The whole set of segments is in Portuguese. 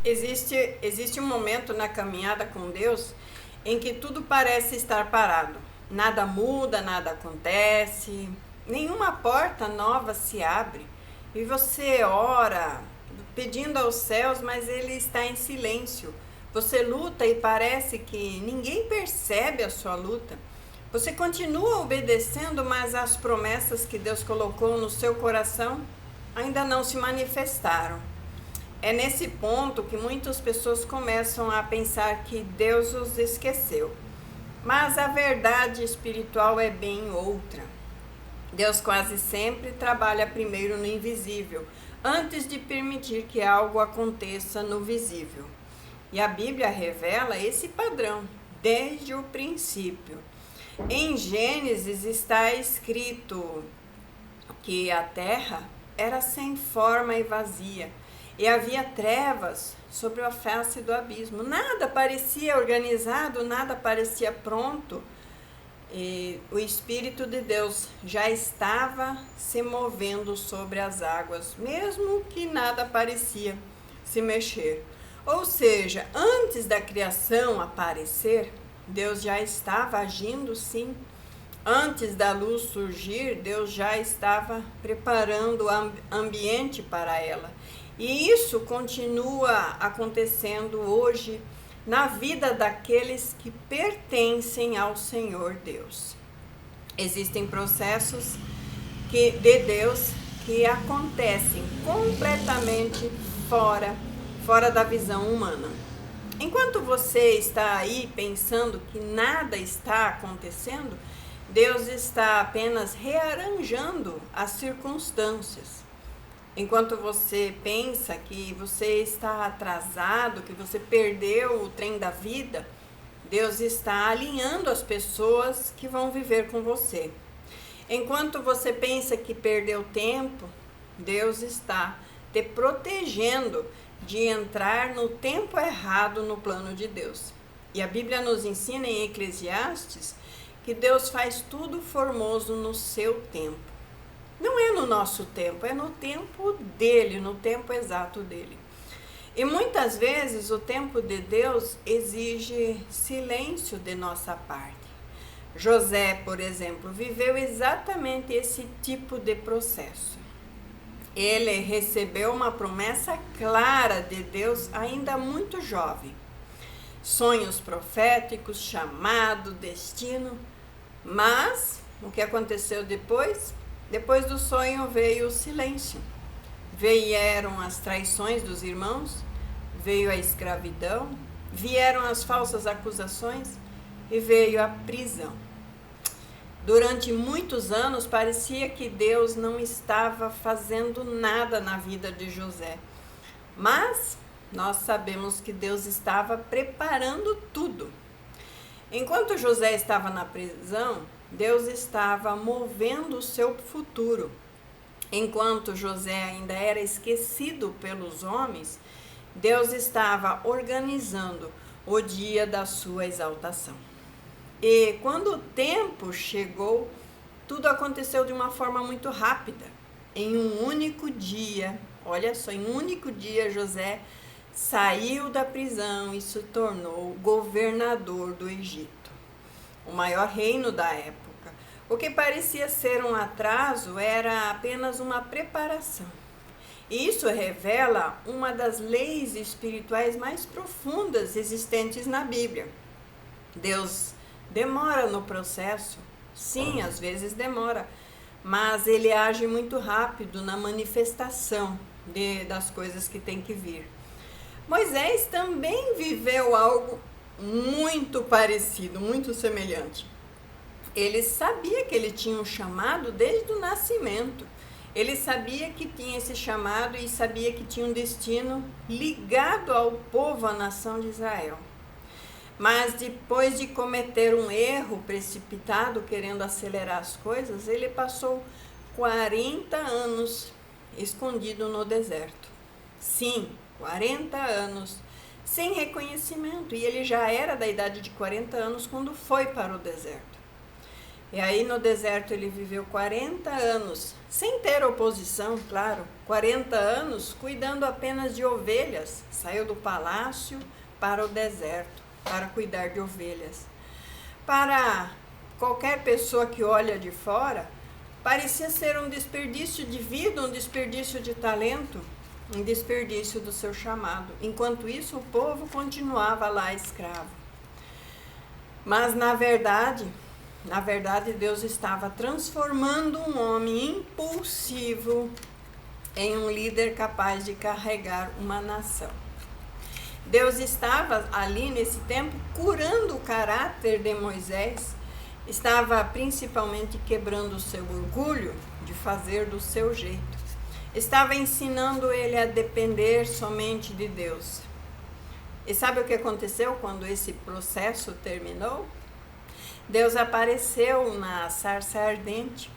Existe um momento na caminhada com Deus em que tudo parece estar parado. Nada muda, nada acontece, nenhuma porta nova se abre. E você ora, pedindo aos céus, mas ele está em silêncio. Você luta e parece que ninguém percebe a sua luta. Você continua obedecendo, mas as promessas que Deus colocou no seu coração ainda não se manifestaram. É nesse ponto que muitas pessoas começam a pensar que Deus os esqueceu. Mas a verdade espiritual é bem outra. Deus quase sempre trabalha primeiro no invisível, antes de permitir que algo aconteça no visível. E a Bíblia revela esse padrão desde o princípio. Em Gênesis está escrito que a terra era sem forma e vazia, e havia trevas sobre a face do abismo. Nada parecia organizado, nada parecia pronto. E o Espírito de Deus já estava se movendo sobre as águas, mesmo que nada parecia se mexer. Ou seja, antes da criação aparecer, Deus já estava agindo, sim. Antes da luz surgir, Deus já estava preparando o ambiente para ela. E isso continua acontecendo hoje na vida daqueles que pertencem ao Senhor Deus. Existem processos de Deus que acontecem completamente fora da visão humana. Enquanto você está aí pensando que nada está acontecendo, Deus está apenas rearranjando as circunstâncias. Enquanto você pensa que você está atrasado, que você perdeu o trem da vida, Deus está alinhando as pessoas que vão viver com você. Enquanto você pensa que perdeu tempo, Deus está te protegendo de entrar no tempo errado no plano de Deus. E a Bíblia nos ensina em Eclesiastes que Deus faz tudo formoso no seu tempo. Não é no nosso tempo, é no tempo dele, no tempo exato dele. E muitas vezes o tempo de Deus exige silêncio de nossa parte. José, por exemplo, viveu exatamente esse tipo de processo. Ele recebeu uma promessa clara de Deus ainda muito jovem. Sonhos proféticos, chamado, destino. Mas o que aconteceu depois? Depois do sonho veio o silêncio. Vieram as traições dos irmãos, veio a escravidão, vieram as falsas acusações e veio a prisão. Durante muitos anos parecia que Deus não estava fazendo nada na vida de José. Mas nós sabemos que Deus estava preparando tudo. Enquanto José estava na prisão, Deus estava movendo o seu futuro. Enquanto José ainda era esquecido pelos homens, Deus estava organizando o dia da sua exaltação. E quando o tempo chegou, tudo aconteceu de uma forma muito rápida. Em um único dia, olha só, em um único dia José saiu da prisão e se tornou governador do Egito, o maior reino da época. O que parecia ser um atraso era apenas uma preparação. E isso revela uma das leis espirituais mais profundas existentes na Bíblia. Deus demora no processo, sim, às vezes demora, mas ele age muito rápido na manifestação das coisas que tem que vir. Moisés também viveu algo muito parecido, muito semelhante. Ele sabia que ele tinha um chamado desde o nascimento. Ele sabia que tinha esse chamado e sabia que tinha um destino ligado ao povo, à nação de Israel. Mas depois de cometer um erro precipitado, querendo acelerar as coisas, ele passou 40 anos escondido no deserto. Sim, 40 anos, sem reconhecimento. E ele já era da idade de 40 anos quando foi para o deserto. E aí no deserto ele viveu 40 anos, sem ter oposição, claro, 40 anos cuidando apenas de ovelhas. Saiu do palácio para o deserto, para cuidar de ovelhas. Para qualquer pessoa que olha de fora, parecia ser um desperdício de vida, um desperdício de talento, um desperdício do seu chamado. Enquanto isso, o povo continuava lá escravo. Mas na verdade, Deus estava transformando um homem impulsivo em um líder capaz de carregar uma nação. Deus estava ali nesse tempo curando o caráter de Moisés, estava principalmente quebrando o seu orgulho de fazer do seu jeito. Estava ensinando ele a depender somente de Deus. E sabe o que aconteceu quando esse processo terminou? Deus apareceu na sarça ardente.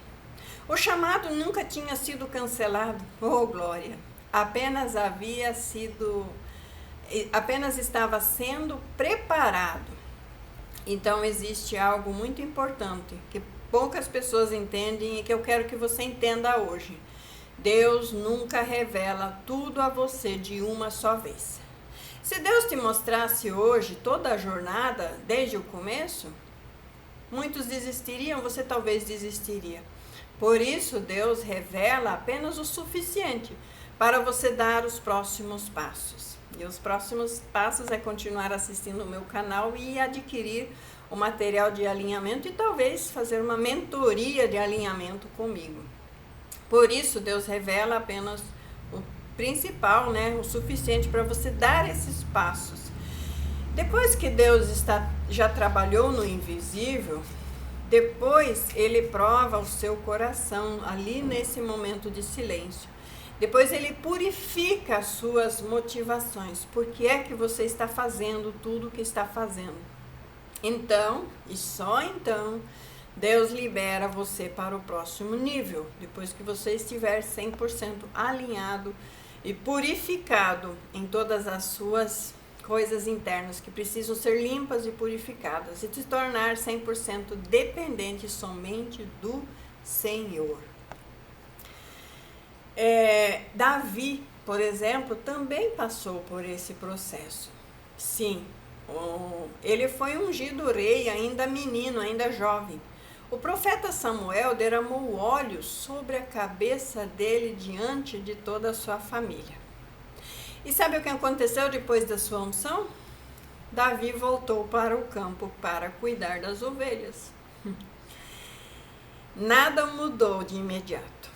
O chamado nunca tinha sido cancelado. Oh, glória! Apenas estava sendo preparado. Então existe algo muito importante que poucas pessoas entendem e que eu quero que você entenda hoje. Deus nunca revela tudo a você de uma só vez. Se Deus te mostrasse hoje toda a jornada, desde o começo, muitos desistiriam, você talvez desistiria. Por isso, Deus revela apenas o suficiente para você dar os próximos passos. E os próximos passos é continuar assistindo o meu canal e adquirir o material de alinhamento e talvez fazer uma mentoria de alinhamento comigo. Por isso, Deus revela apenas o principal, o suficiente para você dar esses passos. Depois que Deus já trabalhou no invisível, depois Ele prova o seu coração ali nesse momento de silêncio. Depois Ele purifica as suas motivações. Por que é que você está fazendo tudo o que está fazendo? Então, e só então, Deus libera você para o próximo nível. Depois que você estiver 100% alinhado e purificado em todas as suas coisas internas que precisam ser limpas e purificadas e se tornar 100% dependente somente do Senhor. Davi, por exemplo, também passou por esse processo. Sim, ele foi ungido rei ainda menino, ainda jovem. O profeta Samuel derramou óleo sobre a cabeça dele diante de toda a sua família. E sabe o que aconteceu depois da sua unção? Davi voltou para o campo para cuidar das ovelhas. Nada mudou de imediato.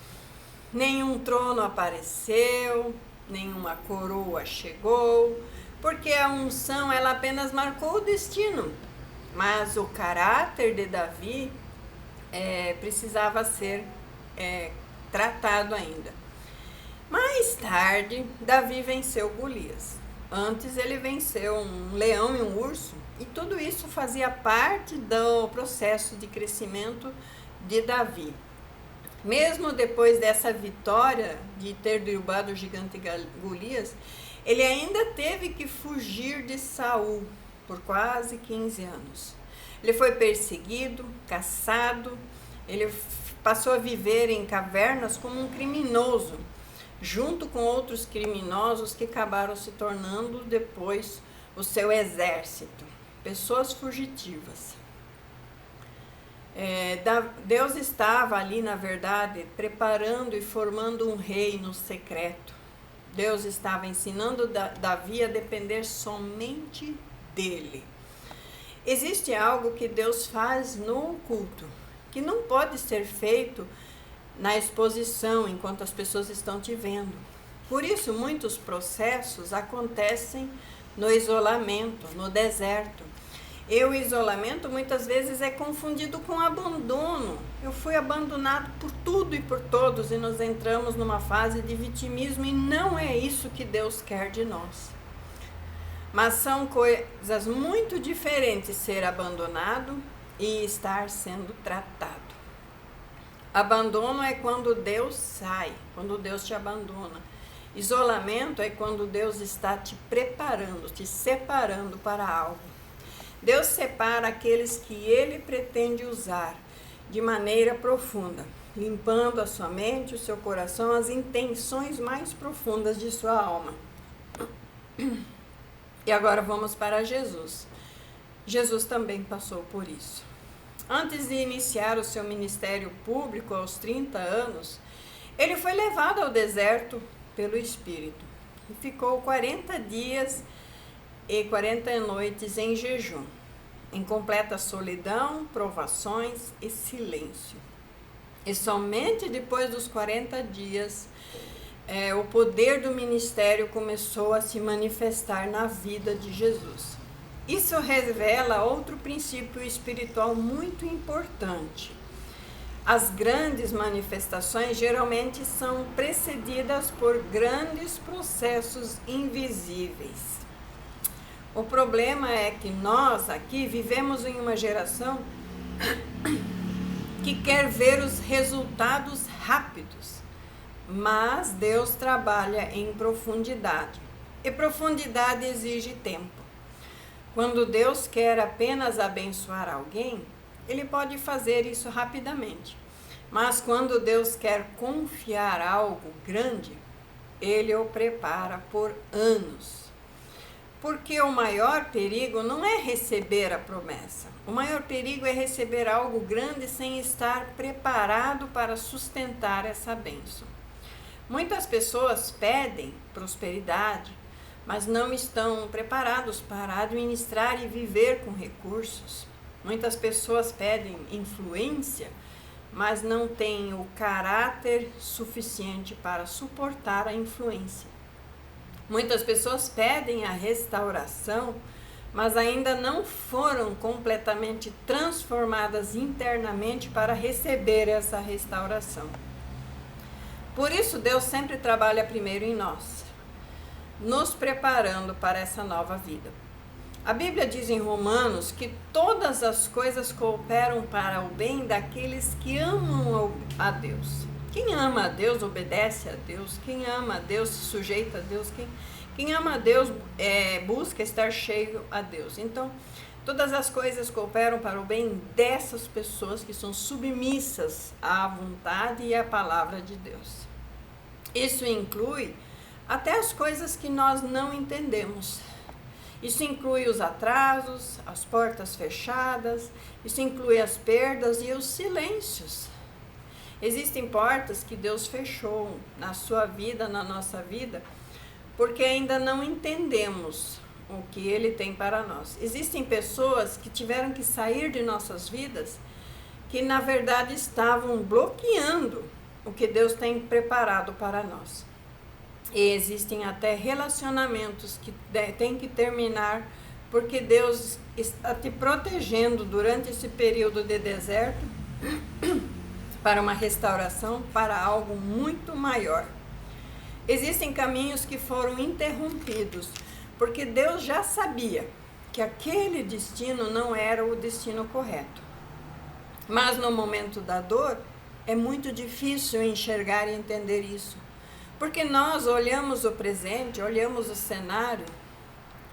Nenhum trono apareceu, nenhuma coroa chegou, porque a unção ela apenas marcou o destino. Mas o caráter de Davi precisava ser tratado ainda. Mais tarde, Davi venceu Golias. Antes ele venceu um leão e um urso. E tudo isso fazia parte do processo de crescimento de Davi. Mesmo depois dessa vitória de ter derrubado o gigante Golias, ele ainda teve que fugir de Saul por quase 15 anos. Ele foi perseguido, caçado, ele passou a viver em cavernas como um criminoso, junto com outros criminosos que acabaram se tornando depois o seu exército, pessoas fugitivas. Deus estava ali, na verdade, preparando e formando um reino secreto. Deus estava ensinando Davi a depender somente dele. Existe algo que Deus faz no culto, que não pode ser feito na exposição, enquanto as pessoas estão te vendo. Por isso, muitos processos acontecem no isolamento, no deserto. E o isolamento muitas vezes é confundido com abandono. Eu fui abandonado por tudo e por todos e nós entramos numa fase de vitimismo e não é isso que Deus quer de nós. Mas são coisas muito diferentes ser abandonado e estar sendo tratado. Abandono é quando Deus sai, quando Deus te abandona. Isolamento é quando Deus está te preparando, te separando para algo. Deus separa aqueles que Ele pretende usar de maneira profunda, limpando a sua mente, o seu coração, as intenções mais profundas de sua alma. E agora vamos para Jesus. Jesus também passou por isso. Antes de iniciar o seu ministério público aos 30 anos, ele foi levado ao deserto pelo Espírito e ficou 40 dias e 40 noites em jejum, em completa solidão, provações e silêncio. E somente depois dos 40 dias, o poder do ministério começou a se manifestar na vida de Jesus. Isso revela outro princípio espiritual muito importante. As grandes manifestações geralmente são precedidas por grandes processos invisíveis. O problema é que nós aqui vivemos em uma geração que quer ver os resultados rápidos, mas Deus trabalha em profundidade, e profundidade exige tempo. Quando Deus quer apenas abençoar alguém, Ele pode fazer isso rapidamente. Mas quando Deus quer confiar algo grande, Ele o prepara por anos. Porque o maior perigo não é receber a promessa. O maior perigo é receber algo grande sem estar preparado para sustentar essa bênção. Muitas pessoas pedem prosperidade, mas não estão preparados para administrar e viver com recursos. Muitas pessoas pedem influência, mas não têm o caráter suficiente para suportar a influência. Muitas pessoas pedem a restauração, mas ainda não foram completamente transformadas internamente para receber essa restauração. Por isso, Deus sempre trabalha primeiro em nós, nos preparando para essa nova vida. A Bíblia diz em Romanos que todas as coisas cooperam para o bem daqueles que amam a Deus. Quem ama a Deus obedece a Deus, quem ama a Deus se sujeita a Deus, quem ama a Deus busca estar cheio a Deus. Então, todas as coisas cooperam para o bem dessas pessoas que são submissas à vontade e à palavra de Deus. Isso inclui até as coisas que nós não entendemos. Isso inclui os atrasos, as portas fechadas, isso inclui as perdas e os silêncios. Existem portas que Deus fechou na sua vida, na nossa vida, porque ainda não entendemos o que Ele tem para nós. Existem pessoas que tiveram que sair de nossas vidas, que na verdade estavam bloqueando o que Deus tem preparado para nós. E existem até relacionamentos que têm que terminar, porque Deus está te protegendo durante esse período de deserto para uma restauração, para algo muito maior. Existem caminhos que foram interrompidos, porque Deus já sabia que aquele destino não era o destino correto. Mas no momento da dor, é muito difícil enxergar e entender isso. Porque nós olhamos o presente, olhamos o cenário,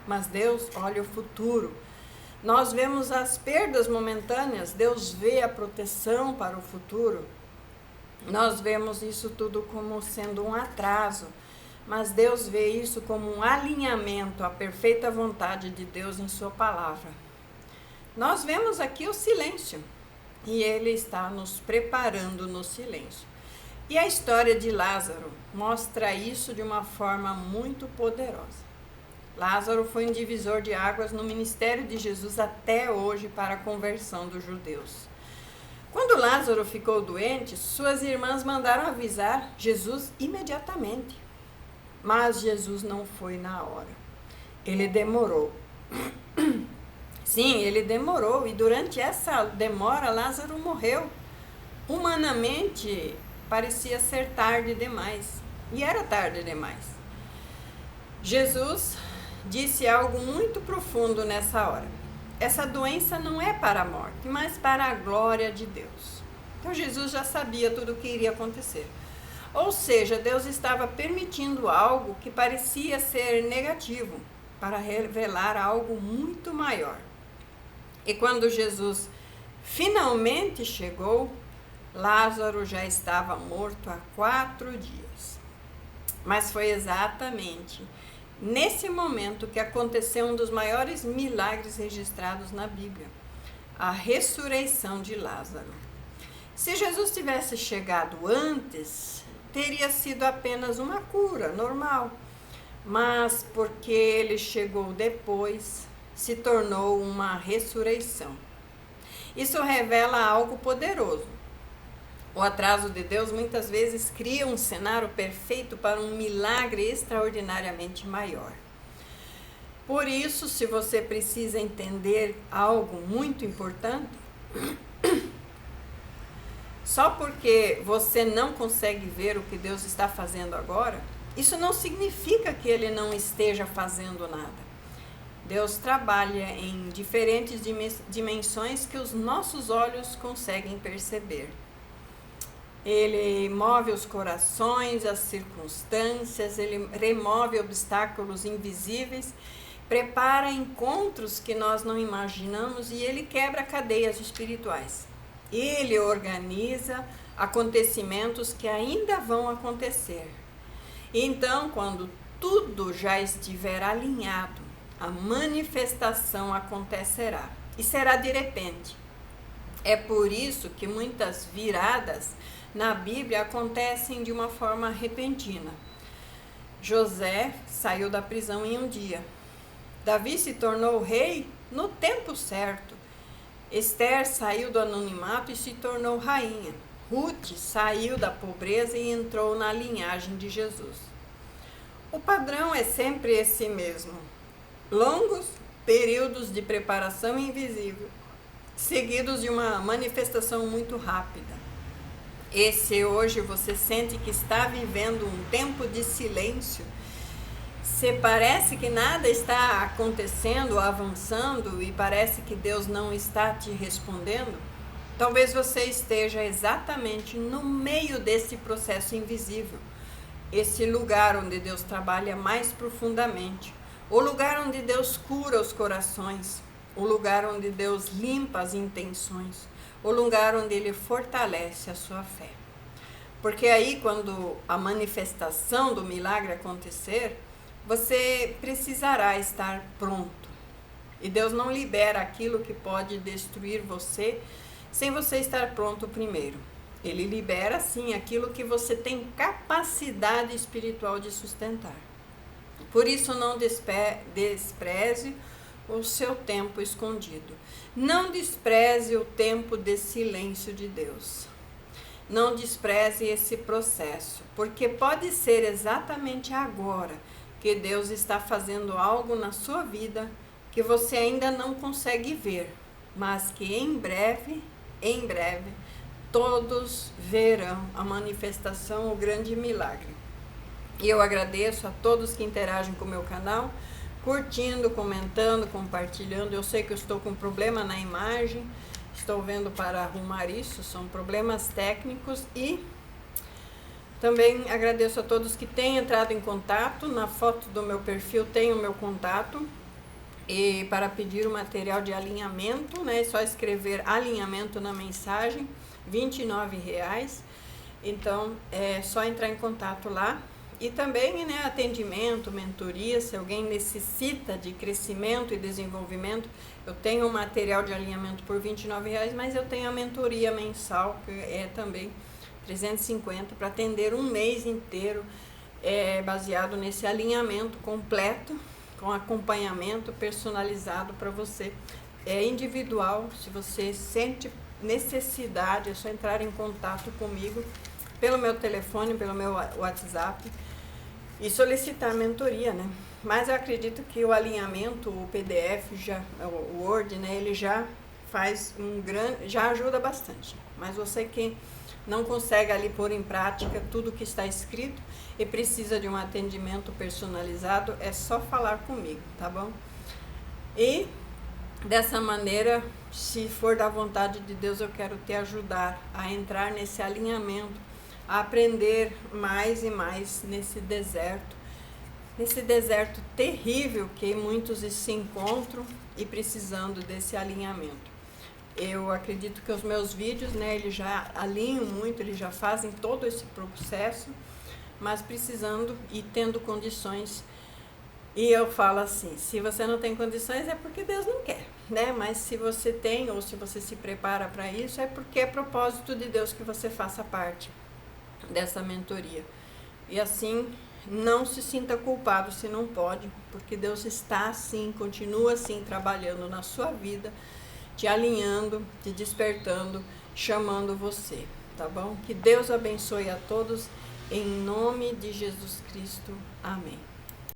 mas Deus olha o futuro. Nós vemos as perdas momentâneas, Deus vê a proteção para o futuro. Nós vemos isso tudo como sendo um atraso, mas Deus vê isso como um alinhamento à perfeita vontade de Deus em sua palavra. Nós vemos aqui o silêncio, e Ele está nos preparando no silêncio. E a história de Lázaro mostra isso de uma forma muito poderosa. Lázaro foi um divisor de águas no ministério de Jesus até hoje para a conversão dos judeus. Quando Lázaro ficou doente, suas irmãs mandaram avisar Jesus imediatamente. Mas Jesus não foi na hora. Ele demorou. Sim, ele demorou. E durante essa demora, Lázaro morreu. Humanamente, parecia ser tarde demais. E era tarde demais. Jesus disse algo muito profundo nessa hora. Essa doença não é para a morte, mas para a glória de Deus. Então Jesus já sabia tudo o que iria acontecer. Ou seja, Deus estava permitindo algo que parecia ser negativo para revelar algo muito maior. E quando Jesus finalmente chegou, Lázaro já estava morto há 4 dias. Mas foi exatamente nesse momento que aconteceu um dos maiores milagres registrados na Bíblia, a ressurreição de Lázaro. Se Jesus tivesse chegado antes, teria sido apenas uma cura normal, mas porque ele chegou depois, se tornou uma ressurreição. Isso revela algo poderoso. O atraso de Deus muitas vezes cria um cenário perfeito para um milagre extraordinariamente maior. Por isso, se você precisa entender algo muito importante, só porque você não consegue ver o que Deus está fazendo agora, isso não significa que Ele não esteja fazendo nada. Deus trabalha em diferentes dimensões que os nossos olhos conseguem perceber. Ele move os corações, as circunstâncias, ele remove obstáculos invisíveis, prepara encontros que nós não imaginamos e ele quebra cadeias espirituais. Ele organiza acontecimentos que ainda vão acontecer. Então, quando tudo já estiver alinhado, a manifestação acontecerá e será de repente. É por isso que muitas viradas na Bíblia acontecem de uma forma repentina. José saiu da prisão em um dia. Davi se tornou rei no tempo certo. Esther saiu do anonimato e se tornou rainha. Ruth saiu da pobreza e entrou na linhagem de Jesus. O padrão é sempre esse mesmo. Longos períodos de preparação invisível, seguidos de uma manifestação muito rápida. E se hoje você sente que está vivendo um tempo de silêncio, se parece que nada está acontecendo, avançando e parece que Deus não está te respondendo, talvez você esteja exatamente no meio desse processo invisível, esse lugar onde Deus trabalha mais profundamente, o lugar onde Deus cura os corações, o lugar onde Deus limpa as intenções, o lugar onde Ele fortalece a sua fé. Porque aí, quando a manifestação do milagre acontecer, você precisará estar pronto. E Deus não libera aquilo que pode destruir você sem você estar pronto primeiro. Ele libera, sim, aquilo que você tem capacidade espiritual de sustentar. Por isso, não despreze o seu tempo escondido. Não despreze o tempo de silêncio de Deus. Não despreze esse processo, porque pode ser exatamente agora que Deus está fazendo algo na sua vida que você ainda não consegue ver, mas que em breve, todos verão a manifestação, o grande milagre. E eu agradeço a todos que interagem com o meu canal, curtindo, comentando, compartilhando. Eu sei que eu estou com problema na imagem, estou vendo para arrumar isso, são problemas técnicos. E também agradeço a todos que têm entrado em contato. Na foto do meu perfil tem o meu contato. E para pedir o material de alinhamento, né, é só escrever alinhamento na mensagem, R$29. Então, é só entrar em contato lá. E também, né, atendimento, mentoria, se alguém necessita de crescimento e desenvolvimento, eu tenho o material de alinhamento por R$29, mas eu tenho a mentoria mensal, que é também R$350, para atender um mês inteiro, baseado nesse alinhamento completo, com acompanhamento personalizado para você. É individual, se você sente necessidade, é só entrar em contato comigo pelo meu telefone, pelo meu WhatsApp e solicitar mentoria, né? Mas eu acredito que o alinhamento, o PDF, o Word, né, ele já faz já ajuda bastante. Mas você que não consegue ali pôr em prática tudo que está escrito e precisa de um atendimento personalizado, é só falar comigo, tá bom? E dessa maneira, se for da vontade de Deus, eu quero te ajudar a entrar nesse alinhamento, a aprender mais e mais nesse deserto terrível que muitos se encontram e precisando desse alinhamento. Eu acredito que os meus vídeos, né, eles já alinham muito, eles já fazem todo esse processo, mas precisando e tendo condições. E eu falo assim, se você não tem condições é porque Deus não quer, né? Mas se você tem ou se você se prepara para isso, é porque é propósito de Deus que você faça parte dessa mentoria. E assim, não se sinta culpado se não pode, porque Deus está assim, continua assim trabalhando na sua vida, te alinhando, te despertando, chamando você, tá bom? Que Deus abençoe a todos, em nome de Jesus Cristo. Amém.